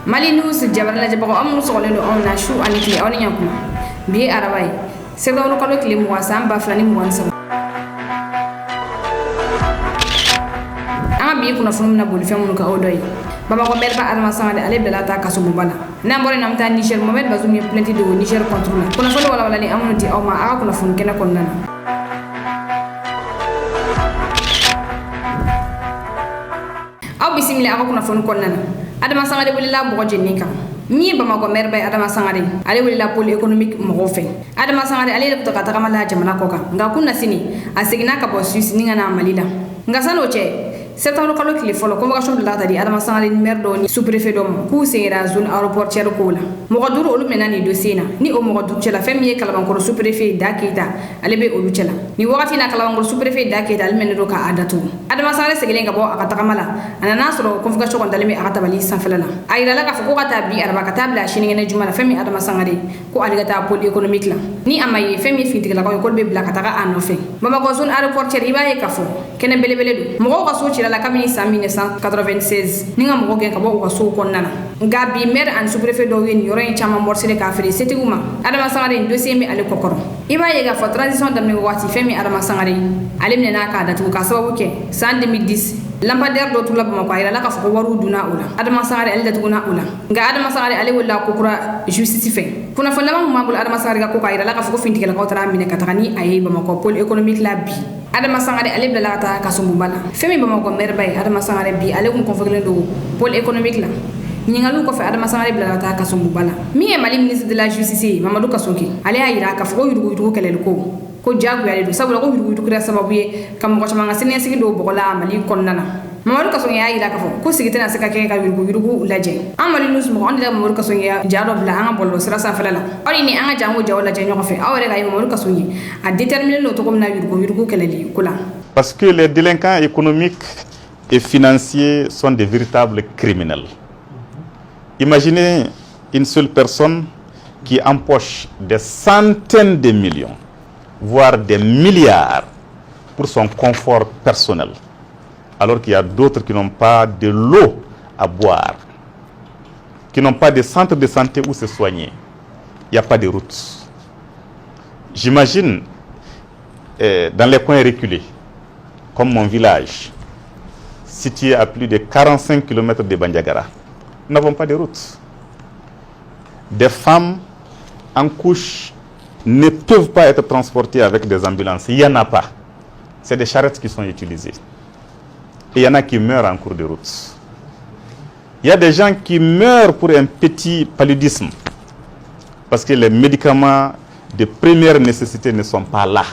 Mali News jabarala jabako amun sokolendo on na shu anikle on yankuma bi arabai sebe on kalo kile muwasa ba flani muwansa anga bi kuna funu na boli femu ka odoy baba ko berba arma samade ale belata kaso bubala na mbore namta Niger Mohamed Bazoum ye plainte de Niger contre la kuna folo wala ni amunuti o ma aka kuna funu kena konnana aw bisimila aka kuna funu konnana adama sangade bulila bogo jennika mi bama ko merbe adama sangade ale bulila pôle économique mo fe adama sangade ale le kutaka takamala jamana koka nga kunna sini asigina ka bo Suisse ninga na malila nga sano che septembre kalo kili folo convocation de la tadi adama sangale maire do ni sous-préfet dom ku sera zone aéroportière ko la mo duru olu menani dossier na ni o mo du cela femier kala ko sous-préfet dakita ale be olu cela ni wakati na kala ko sous-préfet dakita al menado ka adatu adama sangale segelen ga bo akata kamala anana soro convocation ko dalemi akata bali sanfela ayira la ka foko kata bi arba kata bla shini ngene jumala femi adama sangale ko aligata pôle économique la ni amaye femi finti la ko be bla kata ka anofe mama ko zone aéroportière ibaye kafo kene bele bele du mo ko so la kabini sa 1996 ninga mo gen ka bo ko so ko nana ngabi maire an sous-préfet do wen yoro en chama morsele ka fere setiguma adama sangare dossier mi ale kokoro iba yega fo transition damne wati femi adama sangare ale mena ka datu ka sababu ke san 2010 lampadaire do tula bama ko ayra la ka fo waru duna ula adama sangare ale datu na ula nga adama sangare ale wala ko kura justice fe kuna fo lama mabul adama sangare ga ko ayra la ka fo finti la ko tara mine katani ayi bama ko pôle économique la bi adama sangare ale bla ta ka sumbu bala femi bama ko merbe adama sangare bi ale kun convoquer do pôle économique la ningalu ko fe adama sangare bla ta ka sumbu bala mi e mali ministre de la justice Mamadou Kassoki ale ayira ka fo yudu kelel ko jagu yale do sabula ko yudu kira sababu ye kam ko chama ngasine sigi do bogola mali konnana Mamadou Kassoki ayira ka fo ko sigi tena saka ke ka yudu laje amali nus mo on de Mamadou Kassoki jado bla anga bollo sira sa fala la ori ni anga jango jawla je nyoko fe awre ga Mamadou Kassoki a déterminer no to ko na yudu keleli kula parce que les délinquants économiques et financiers sont des véritables criminels. Imaginez une seule personne qui empoche des centaines de millions, voire des milliards pour son confort personnel, alors qu'il y a d'autres qui n'ont pas de l'eau à boire, qui n'ont pas de centre de santé où se soigner. Il n'y a pas de route. J'imagine dans les coins reculés, comme mon village, situé à plus de 45 km de Bandiagara, nous n'avons pas de route. Des femmes en couche ne peuvent pas être transportées avec des ambulances. Il n'y en a pas. C'est des charrettes qui sont utilisées. Et il y en a qui meurent en cours de route. Il y a des gens qui meurent pour un petit paludisme parce que les médicaments de première nécessité ne sont pas là.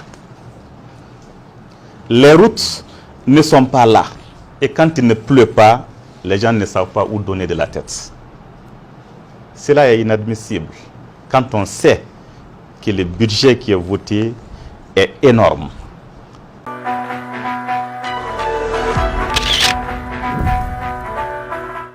Les routes ne sont pas là. Et quand il ne pleut pas, les gens ne savent pas où donner de la tête. Cela est inadmissible quand on sait que le budget qui est voté est énorme.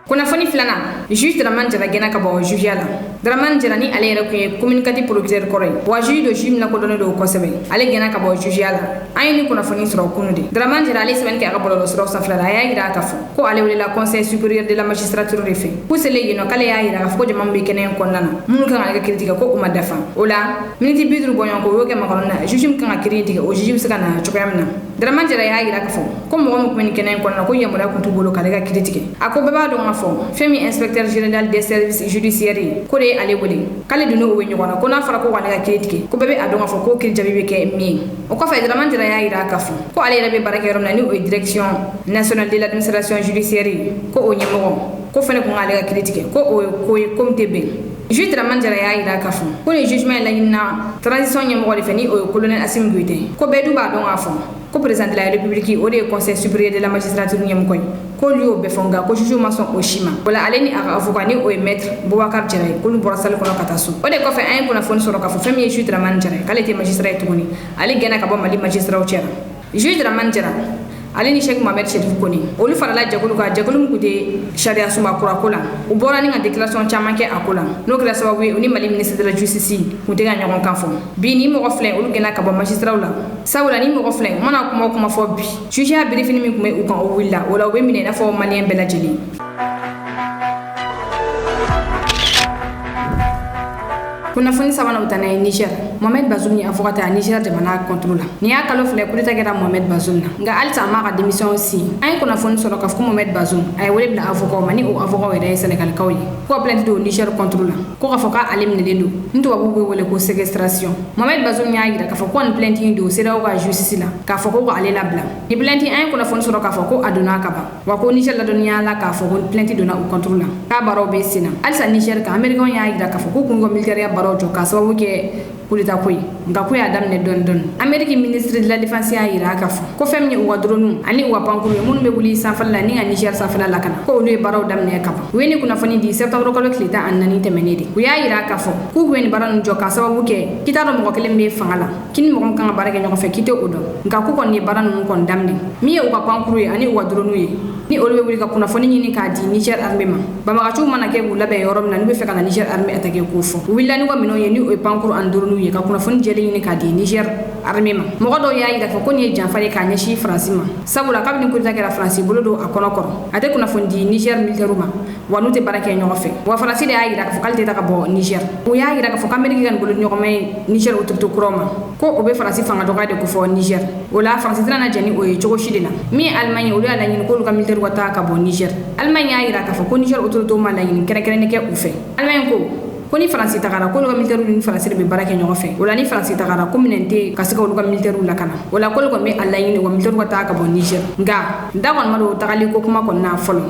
Kuna foni flana juge Dramane Jara gena ka bo juge ala Dramane Jara ni ale ko communicatif procureur koré wa juge do juge na ko donné do ko sebe ale gena ka bo juge ala ayni kuna foni soro kunude Dramane Jara ale seben ka bolo soro safla ya gira ka fo ko ale wala conseil supérieur de la magistrature refe ko sele yino kale ya gira ka fo jama be kenen ko nana mun kan ga critique ko uma dafa ola miniti bidru bonyon ko yoge makarona juge kan ga critique o juge saka na chokayamna Dramane Jara ya gira ka fo ko mo mo kenen ko nana ko yamura ko tubolo kale ga critique ako baba do femi inspecteur général des services judiciaires ko de ale wole kale dunu o nyogona ko na fara ko wala ga critique ko bebe adonga fo ko kiri jabi be ke mi o ko fa Dramane Jara ya ira kafu ko ale rabe barake rom na ni o direction nationale de l'administration judiciaire ko o nyemo ko fene ko ngale ga critique ko o comité be juge Dramane Jara ya ira kafu ko le jugement la yina transition nyemo le feni o colonel Assimi Goïté ko be du ba donga fo ko président de la république au des conseil supérieur de la magistrature nyem koy ko liyo be fonga ko juju mason Oshima wala aleni aka avocat ni o maître Boubacar Diarra ko lu borasal ko katasu o de ko fe ay ko na fon soro ka fo fami juge Dramane Jara kala te magistrat tuguni ali gena ka bo mali magistrat o cera juge Dramane Jara ale ni Cheikh Mohamed Chérif Koni olu farala jagulu ka jagulu mukude sharia suma kura kola u bora ni nga déclaration chama ke akola no kala sababu oni mali ministre de la justice mutega nyagon kan fo bi ni mo oflen olu gena ka bo magistrat la sawla ni mo oflen mana kuma fo bi juge a brief ni mi kuma u kan o willa wala we mine na fo malien bela jeli kunnafoni sabana utana ye Niger Mohamed Bazoum ni avocat a Niger jamana contrôle ni ya kalo fle kulita kɛra Mohamed Bazoum na nga alta ma ka démission si ay kunnafoni sɔrɔ ka fɔ Mohamed Bazoum ay wele bila avocat mani o avocat yɛrɛ ye Sénégal kaw ye ko plainte do Niger contrôle ko ka fɔ ka ale minɛlen do nto babu be wele ko séquestration Mohamed Bazoum ya yira ka fɔ ko ni plainte do CEDEAO ka justice la ka fɔ ko ale labla ni plainte ay kunnafoni sɔrɔ ka fɔ ko aduna ka ba wa ko Niger la doniya la ka fɔ ko plainte do na o contrôle ka baro be sina alsa Niger ka Américain ya yira ka fɔ ko kungo militaire baro jo ka sababu kɛ kulita koy nga ko ya damne don Amerique ministre de la défense ya yira ka fo ko fem ni wa dronu ani wa pankuru mun be wuli sanfala ni Niger sanfala la kana ko lu baraw damne ka ba weni kuna fani di septembre ko klita annani temenedi ko ya yira ka fo ku weni baran jo ka sababu ke kitaro mo ko lembe fangala kin mo kan barake nyoko fe kite odo nga ko kon ni baran mun kon damne mi wa pankuru ani wa dronu ye ni olu be wuli ka kuna fani ni ka di Niger armée ma ba ma ka chu mana ke wula be yorom na ni be fe kana Niger armée attaque ko fo willa ni wa mino ye ni o pankuru andurnu ye ka kuna fon jeli ni ka di Niger armée ma mo do yayi da ko ni janfare ka nyashi France ma sabula ka bin ko ta kera France bolo do akono koro ate kuna fon di Niger militaire ma wanu te barake nyoko fe wa France de yayi da ko kalite ta ka bo Niger o yayi da ko Amerique gan bolo nyoko may Niger o tutu kroma ko o be France fanga do ka de ko fo Niger o la France tana jani o e chogo shidina mi Allemagne o la ni ko ka militaire wata ka bo Niger Allemagne yayi da ka fo ko Niger o tutu ma la ni kere kere ne ke u fe Allemagne ko ni France tagara ko lo militaire ni France be barake nyoko fe wala ni France tagara ko minente kasika lo militaire la kana wala ko lo me Allah ni wo militaire wata ka bo Niger nga ndakon ma do tagali ko kuma kon na folo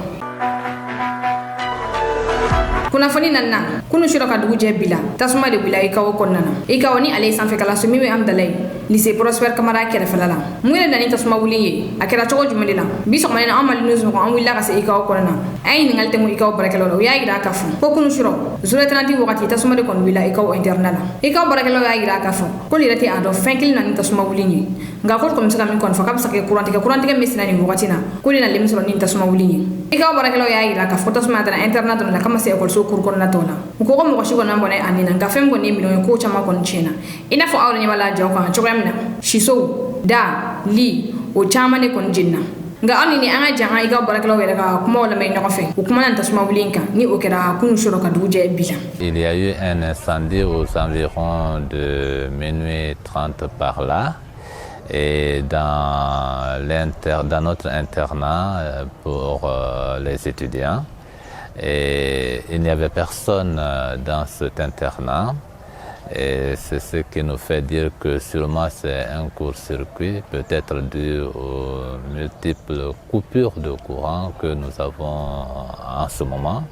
kuna foni nanna kunu shiro ka dugu je bila tasuma de bila ikawo konnana ikawo ni ale sanfe kala so miwe am dalay lycée Prosper Camara kere falala mwele dani tasuma wuliye akera chogo jumela biso manena amal news ko am willa ka se ikawo konnana ay ni ngalte mo ikawo barakelo ya ira ka fu ko kunu shiro zure tanati wakati tasuma de kon willa ikawo internala ikawo barakelo ya ira ka fu ko lirati ado fenkil nan tasuma wuliye nga ko comme ça min kon fa kam sa ke courant ke mesina ni wakati na ko lina lemisro ni tasuma wuliye ikawo barakelo ya ira ka fu tasuma dana internat la kama se école so kur kon na tona ko ko mo shi ko nan bonay anina nga fem go ne mi no ko chama kon chena ina fo awre ni wala jaw ko chogramina shiso da li o chama ne kon jinna nga ani ni anga janga iga barakalo wera ka kuma wala may nako fe ko kuma nan tasma wulinka ni o kera kunu shoro ka duje bila. Il y a eu un incendie aux environs de minuit 30 par là et dans notre internat pour les étudiants. Et il n'y avait personne dans cet internat et c'est ce qui nous fait dire que sûrement c'est un court-circuit, peut-être dû aux multiples coupures de courant que nous avons en ce moment.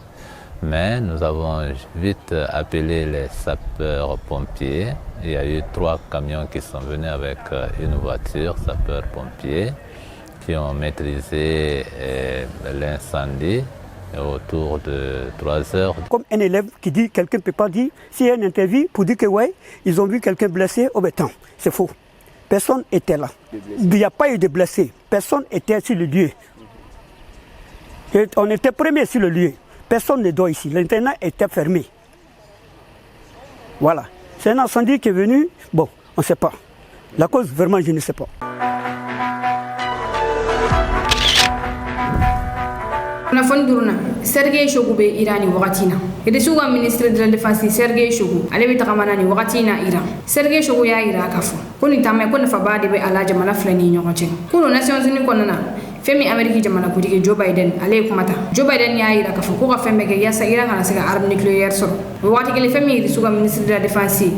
Mais nous avons vite appelé les sapeurs-pompiers. Il y a eu 3 camions qui sont venus avec une voiture sapeurs-pompiers qui ont maîtrisé l'incendie autour de 3 heures. Comme un élève qui dit, quelqu'un ne peut pas dire, s'il y a une interview pour dire que ouais, ils ont vu quelqu'un blessé, oh ben tant, c'est faux. Personne n'était là. Il n'y a pas eu de blessés. Personne n'était sur le lieu. Et on était premier sur le lieu. Personne ne dort ici. L'internat était fermé. Voilà. C'est un incendie qui est venu. Bon, on ne sait pas. La cause, vraiment, je ne sais pas. Na fon duruna Sergei Shoigu be Irani wakatina ede suga ministre de la défense Sergei Shoigu ale be takamana ni wakatina Iran Sergei Shoigu ya ira kafo kuni tamme ko na fabade be ala jamana flani nyokoche kuno Nations Unies konana femi Amerique jamana kudige Joe Biden ale kumata Joe Biden ya ira kafo ko ka fembe ke yasa Iran kana sega arme nucléaire so wati kele femi ede suga ministre de la défense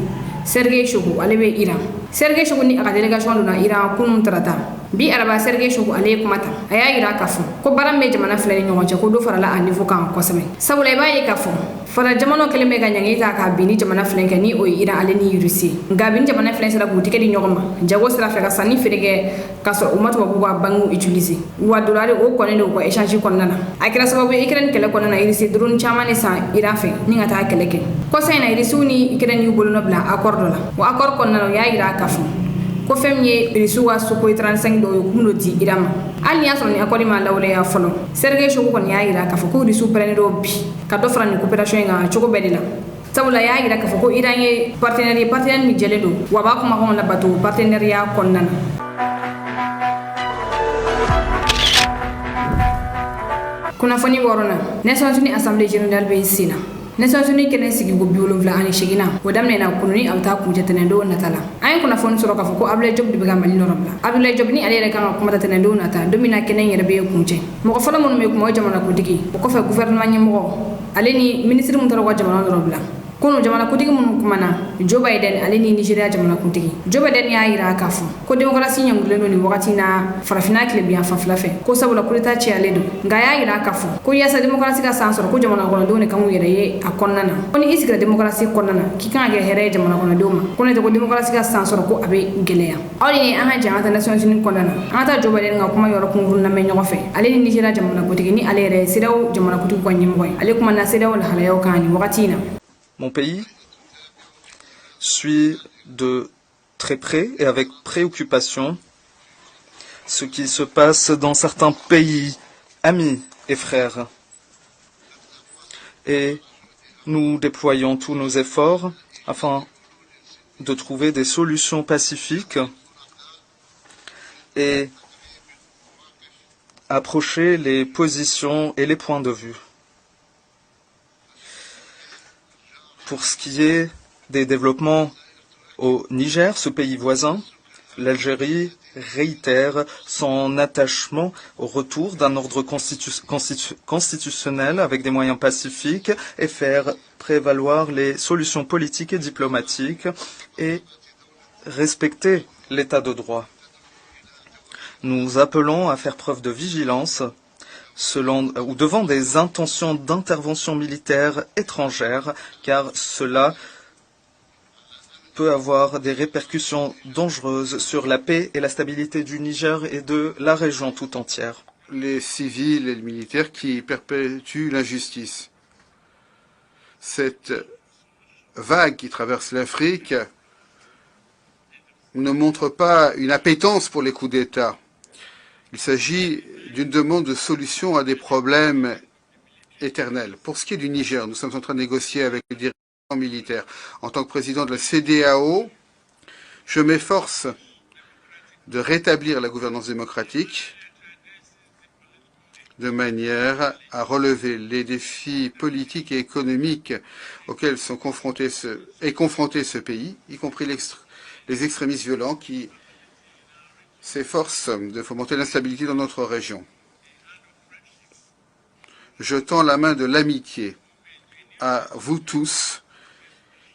Sergei Shoigu ale be Iran Sergei Shoigu ni aka délégation do na Iran kunun trata bi araba Sergei Shoigu ale kumata aya ira kafo ko barambe jamana flani nyokoche ko do farala a niveau kan ko seme sabula baye kafo fara jamano keleme ga nyangi ta ka bini jamana flenke ni o Iran ale ni Russie nga bin jamana flenke sara buti ke di nyogoma jago sara fe ka sani ferege kaso umato babu wa bangu utiliser wa dollar o ko ne ko échange ko nana akira sababu Ukraine kele ko nana Russie drone chamane sa Iran fe ni ngata keleke ko sayna Russie ni Ukraine yu bolo no bla accord la wa accord ko nana ya ira kafo ko femye risuwa suko 35 do kuno di Irama alliance on akori ma lawle ya folo Sergei Shoigu kon ya ira ka fo ko risu prene do bi ka do frani coopération nga choko bedila sabula ya ira ka fo ko Iran ye partenaire mi jele do wa ba ko ma on la bato partenariat kon nana kuna foni worona Nations Unies Assemblée Générale be sina Nations Unies kenen sigi go biolofla ani shigina o damne na kununi awta ku jetenendo natala ay kuna fon soro ka fo ko Abdoulaye Diop dibiga mali norobla Abdoulaye Diop ni ale kan ko mata tenendo nata domina kenen yere be kunje mo ko fala mon me ko mo jamana ko digi ko fa gouvernement ni mo ale ni ministre mun taro ko jamana norobla kono jamana kutigi mun kumana Joe Biden ale ni Nigeria jamana kutigi Joe Biden ya ira kafu ko demokrasi nyangule no ni wakati na farafina kile biya fafla fe ko sabula kulita ci ale do nga ya ira kafu ko yasa demokrasi ka sansor ko jamana ko do ne kan yere ye akonnana ko ni isikra demokrasi konnana ki kan ga here jamana ko do ma ko ne ko demokrasi ka sansor ko abe geleya awli ni anga jamana Nations Unies konnana ata Joe Biden nga kuma yoro ko ngurna me nyogo fe ale ni Nigeria jamana kutigi ni ale re siraw jamana kutigi ko nyim boy ale kuma na siraw la halayo kani wakati na. Mon pays suit de très près et avec préoccupation ce qui se passe dans certains pays amis et frères. Et nous déployons tous nos efforts afin de trouver des solutions pacifiques et approcher les positions et les points de vue. Pour ce qui est des développements au Niger, ce pays voisin, l'Algérie réitère son attachement au retour d'un ordre constitutionnel avec des moyens pacifiques et faire prévaloir les solutions politiques et diplomatiques et respecter l'état de droit. Nous appelons à faire preuve de vigilance devant des intentions d'intervention militaire étrangère, car cela peut avoir des répercussions dangereuses sur la paix et la stabilité du Niger et de la région tout entière. Les civils et les militaires qui perpétuent l'injustice. Cette vague qui traverse l'Afrique ne montre pas une appétence pour les coups d'État. Il s'agit d'une demande de solution à des problèmes éternels. Pour ce qui est du Niger, nous sommes en train de négocier avec les dirigeants militaires. En tant que président de la CEDEAO, je m'efforce de rétablir la gouvernance démocratique de manière à relever les défis politiques et économiques auxquels est confronté ce pays, y compris les extrémistes violents qui s'efforcent de fomenter l'instabilité dans notre région. Je tends la main de l'amitié à vous tous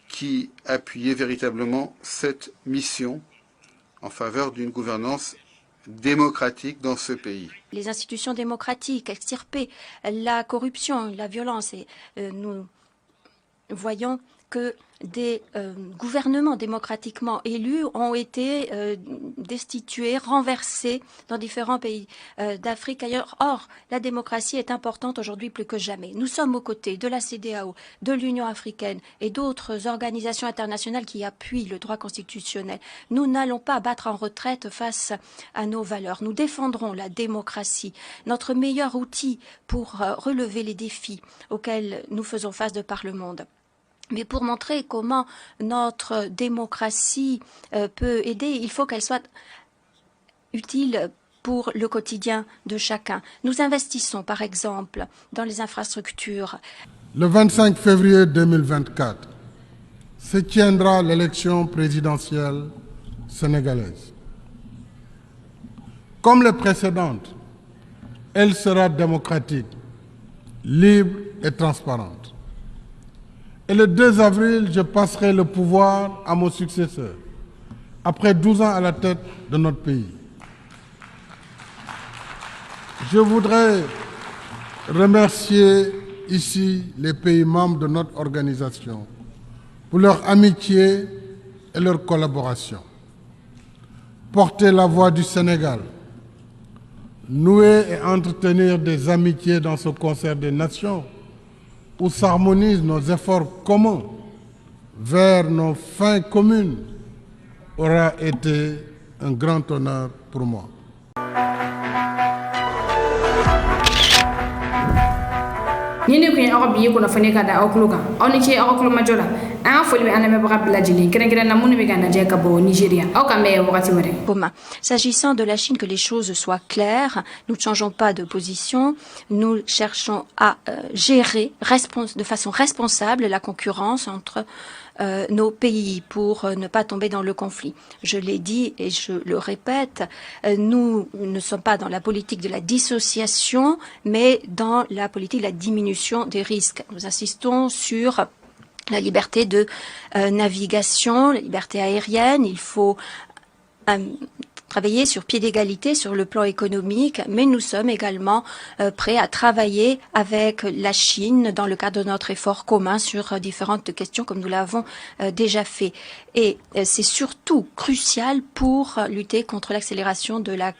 qui appuyez véritablement cette mission en faveur d'une gouvernance démocratique dans ce pays. Les institutions démocratiques, extirper la corruption, la violence, et nous voyons que des gouvernements démocratiquement élus ont été destitués, renversés dans différents pays d'Afrique ailleurs. Or, la démocratie est importante aujourd'hui plus que jamais. Nous sommes aux côtés de la CEDEAO, de l'Union africaine et d'autres organisations internationales qui appuient le droit constitutionnel. Nous n'allons pas battre en retraite face à nos valeurs. Nous défendrons la démocratie, notre meilleur outil pour relever les défis auxquels nous faisons face de par le monde. Mais pour montrer comment notre démocratie peut aider, il faut qu'elle soit utile pour le quotidien de chacun. Nous investissons, par exemple, dans les infrastructures. Le 25 février 2024 se tiendra l'élection présidentielle sénégalaise. Comme les précédentes, elle sera démocratique, libre et transparente. Et le 2 avril, je passerai le pouvoir à mon successeur, après 12 ans à la tête de notre pays. Je voudrais remercier ici les pays membres de notre organisation pour leur amitié et leur collaboration. Porter la voix du Sénégal, nouer et entretenir des amitiés dans ce concert des nations, où s'harmonisent nos efforts communs vers nos fins communes, aura été un grand honneur pour moi. Ni ne kun aw biye kuna fane ka da aw kuluka aw ni ce aw kuluma jola S'agissant de la Chine, que les choses soient claires, nous ne changeons pas de position, nous cherchons à gérer de façon responsable la concurrence entre nos pays pour ne pas tomber dans le conflit. Je l'ai dit et je le répète, nous ne sommes pas dans la politique de la dissociation, mais dans la politique de la diminution des risques. Nous insistons sur la liberté de navigation, la liberté aérienne. Il faut travailler sur pied d'égalité sur le plan économique, mais nous sommes également prêts à travailler avec la Chine dans le cadre de notre effort commun sur différentes questions comme nous l'avons déjà fait. Et c'est surtout crucial pour lutter contre l'accélération de la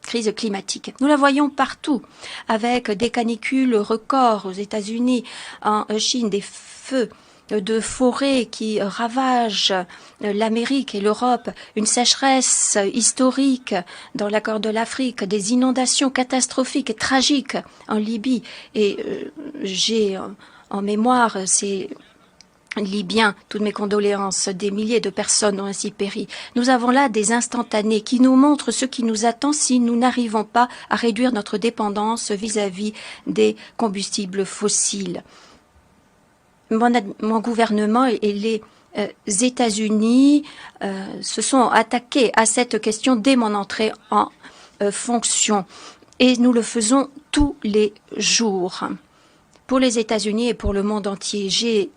crise climatique. Nous la voyons partout, avec des canicules records aux États-Unis, en Chine, des feux de forêts qui ravagent l'Amérique et l'Europe, une sécheresse historique dans la Corne de l'Afrique, des inondations catastrophiques et tragiques en Libye. Et j'ai en mémoire ces Libyens, toutes mes condoléances, des milliers de personnes ont ainsi péri. Nous avons là des instantanés qui nous montrent ce qui nous attend si nous n'arrivons pas à réduire notre dépendance vis-à-vis des combustibles fossiles. Mon gouvernement et les États-Unis se sont attaqués à cette question dès mon entrée en fonction. Et nous le faisons tous les jours. Pour les États-Unis et pour le monde entier, j'ai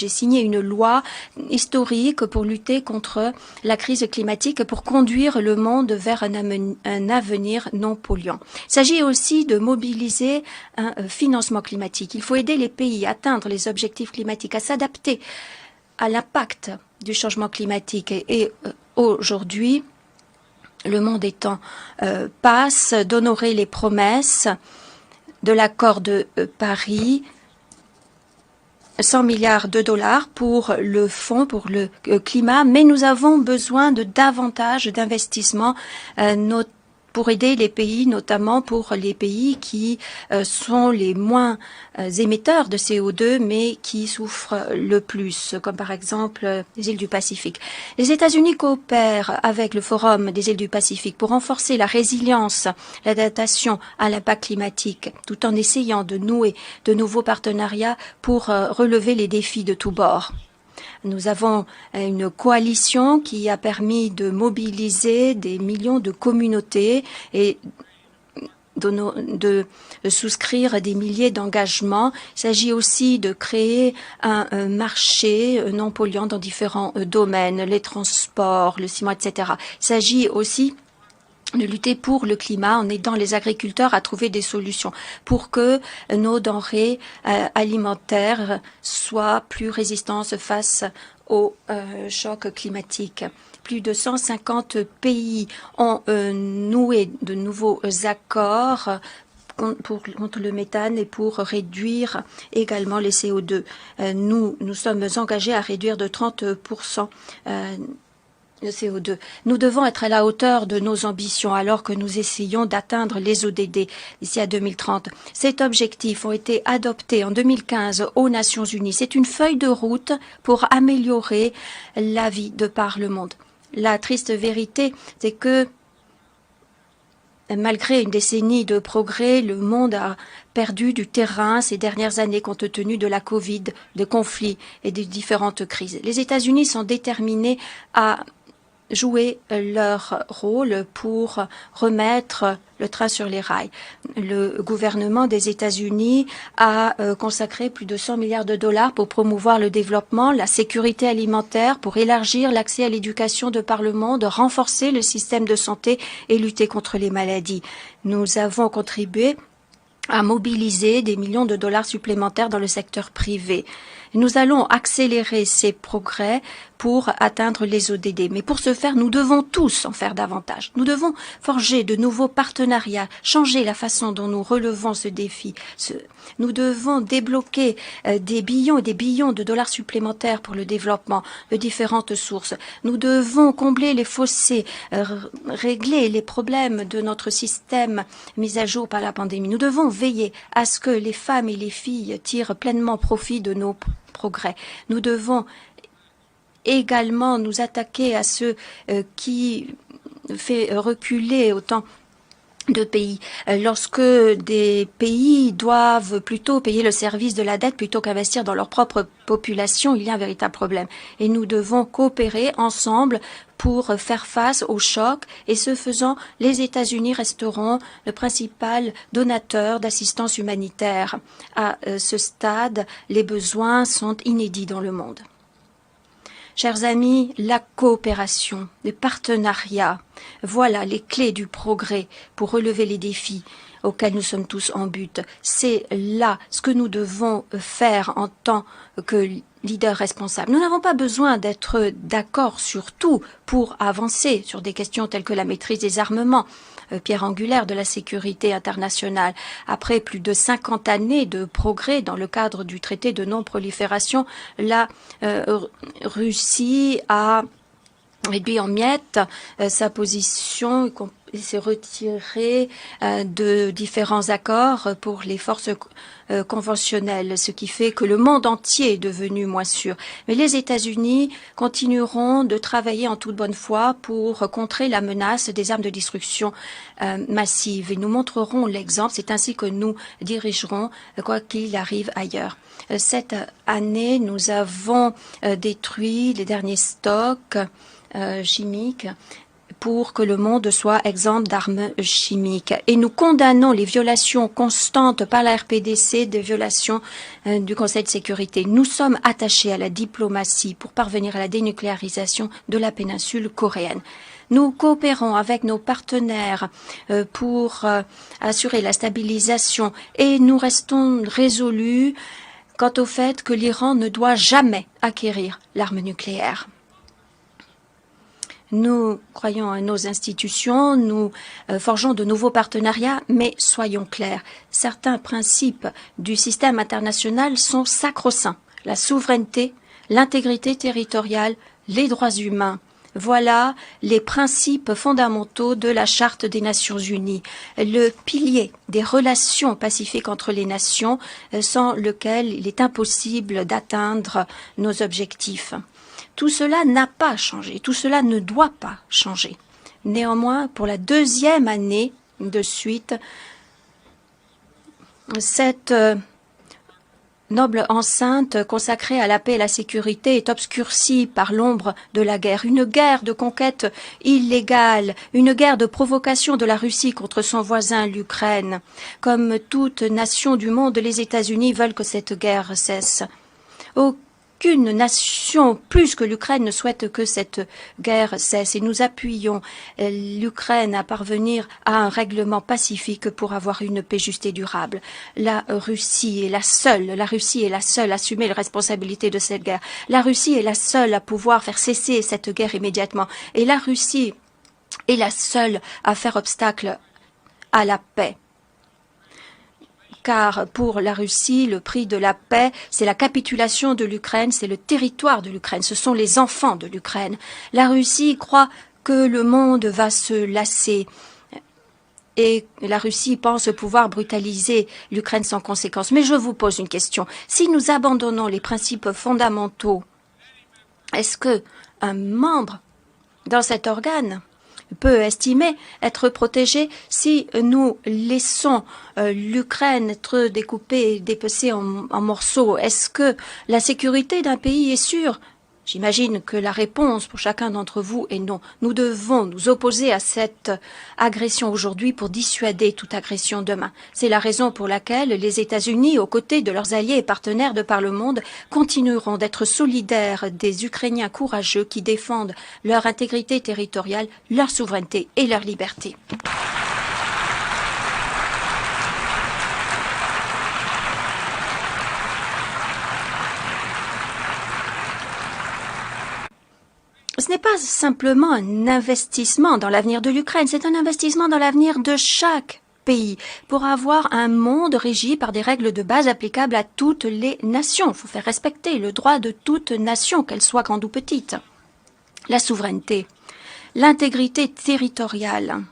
signé une loi historique pour lutter contre la crise climatique, pour conduire le monde vers un avenir non polluant. Il s'agit aussi de mobiliser un financement climatique. Il faut aider les pays à atteindre les objectifs climatiques, à s'adapter à l'impact du changement climatique. Et aujourd'hui, le monde est en passe d'honorer les promesses de l'accord de Paris, 100 milliards de dollars pour le fonds, pour le climat, mais nous avons besoin de davantage d'investissements pour aider les pays, notamment pour les pays qui sont les moins émetteurs de CO2, mais qui souffrent le plus, comme par exemple les îles du Pacifique. Les États-Unis coopèrent avec le Forum des îles du Pacifique pour renforcer la résilience, l'adaptation à l'impact climatique, tout en essayant de nouer de nouveaux partenariats pour relever les défis de tous bords. Nous avons une coalition qui a permis de mobiliser des millions de communautés et de souscrire des milliers d'engagements. Il s'agit aussi de créer un marché non polluant dans différents domaines, les transports, le ciment, etc. Il s'agit aussi de lutter pour le climat en aidant les agriculteurs à trouver des solutions pour que nos denrées alimentaires soient plus résistantes face au choc climatique. Plus de 150 pays ont noué de nouveaux accords contre le méthane et pour réduire également les CO2. Nous sommes engagés à réduire de 30% le CO2. Nous devons être à la hauteur de nos ambitions alors que nous essayons d'atteindre les ODD d'ici à 2030. Ces objectifs ont été adoptés en 2015 aux Nations Unies. C'est une feuille de route pour améliorer la vie de par le monde. La triste vérité, c'est que malgré une décennie de progrès, le monde a perdu du terrain ces dernières années compte tenu de la Covid, de conflits et de différentes crises. Les États-Unis sont déterminés à jouer leur rôle pour remettre le train sur les rails. Le gouvernement des États-Unis a consacré plus de 100 milliards de dollars pour promouvoir le développement, la sécurité alimentaire, pour élargir l'accès à l'éducation de par le monde, renforcer le système de santé et lutter contre les maladies. Nous avons contribué à mobiliser des millions de dollars supplémentaires dans le secteur privé. Nous allons accélérer ces progrès pour atteindre les ODD. Mais pour ce faire, nous devons tous en faire davantage. Nous devons forger de nouveaux partenariats, changer la façon dont nous relevons ce défi. Nous devons débloquer des billions et des billions de dollars supplémentaires pour le développement de différentes sources. Nous devons combler les fossés, régler les problèmes de notre système mis à jour par la pandémie. Nous devons veiller à ce que les femmes et les filles tirent pleinement profit de nos progrès. Nous devons également nous attaquer à ce qui fait reculer autant de pays. Lorsque des pays doivent plutôt payer le service de la dette plutôt qu'investir dans leur propre population, il y a un véritable problème. Et nous devons coopérer ensemble pour faire face au choc. Et ce faisant, les États-Unis resteront le principal donateur d'assistance humanitaire. À ce stade, les besoins sont inédits dans le monde. Chers amis, la coopération, le partenariat, voilà les clés du progrès pour relever les défis auxquels nous sommes tous en but. C'est là ce que nous devons faire en tant que leaders responsables. Nous n'avons pas besoin d'être d'accord sur tout pour avancer sur des questions telles que la maîtrise des armements, pierre angulaire de la sécurité internationale. Après plus de 50 années de progrès dans le cadre du traité de non-prolifération, la Russie a réduit en miettes sa position et s'est retirée de différents accords pour les forces conventionnelles, ce qui fait que le monde entier est devenu moins sûr. Mais les États-Unis continueront de travailler en toute bonne foi pour contrer la menace des armes de destruction massive. Et nous montrerons l'exemple, c'est ainsi que nous dirigerons quoi qu'il arrive ailleurs. Cette année, nous avons détruit les derniers stocks chimiques pour que le monde soit exempt d'armes chimiques. Et nous condamnons les violations constantes par la RPDC des violations du Conseil de sécurité. Nous sommes attachés à la diplomatie pour parvenir à la dénucléarisation de la péninsule coréenne. Nous coopérons avec nos partenaires pour assurer la stabilisation et nous restons résolus quant au fait que l'Iran ne doit jamais acquérir l'arme nucléaire. Nous croyons à nos institutions, nous forgeons de nouveaux partenariats, mais soyons clairs, certains principes du système international sont sacro-saints. La souveraineté, l'intégrité territoriale, les droits humains. Voilà les principes fondamentaux de la Charte des Nations Unies, le pilier des relations pacifiques entre les nations, sans lequel il est impossible d'atteindre nos objectifs. Tout cela n'a pas changé, tout cela ne doit pas changer. Néanmoins, pour la deuxième année de suite, cette noble enceinte consacrée à la paix et la sécurité est obscurcie par l'ombre de la guerre. Une guerre de conquête illégale, une guerre de provocation de la Russie contre son voisin, l'Ukraine. Comme toute nation du monde, les États-Unis veulent que cette guerre cesse. Aucune nation, plus que l'Ukraine, ne souhaite que cette guerre cesse et nous appuyons l'Ukraine à parvenir à un règlement pacifique pour avoir une paix juste et durable. La Russie est la seule à assumer les responsabilités de cette guerre. La Russie est la seule à pouvoir faire cesser cette guerre immédiatement et la Russie est la seule à faire obstacle à la paix. Car pour la Russie, le prix de la paix, c'est la capitulation de l'Ukraine, c'est le territoire de l'Ukraine, ce sont les enfants de l'Ukraine. La Russie croit que le monde va se lasser et la Russie pense pouvoir brutaliser l'Ukraine sans conséquence. Mais je vous pose une question. Si nous abandonnons les principes fondamentaux, est-ce que un membre dans cet organe peut estimer être protégé si nous laissons l'Ukraine être découpée et dépecée en morceaux? Est-ce que la sécurité d'un pays est sûre? J'imagine que la réponse pour chacun d'entre vous est non. Nous devons nous opposer à cette agression aujourd'hui pour dissuader toute agression demain. C'est la raison pour laquelle les États-Unis, aux côtés de leurs alliés et partenaires de par le monde, continueront d'être solidaires des Ukrainiens courageux qui défendent leur intégrité territoriale, leur souveraineté et leur liberté. Ce n'est pas simplement un investissement dans l'avenir de l'Ukraine, c'est un investissement dans l'avenir de chaque pays pour avoir un monde régi par des règles de base applicables à toutes les nations. Il faut faire respecter le droit de toute nation, qu'elle soit grande ou petite. La souveraineté, l'intégrité territoriale,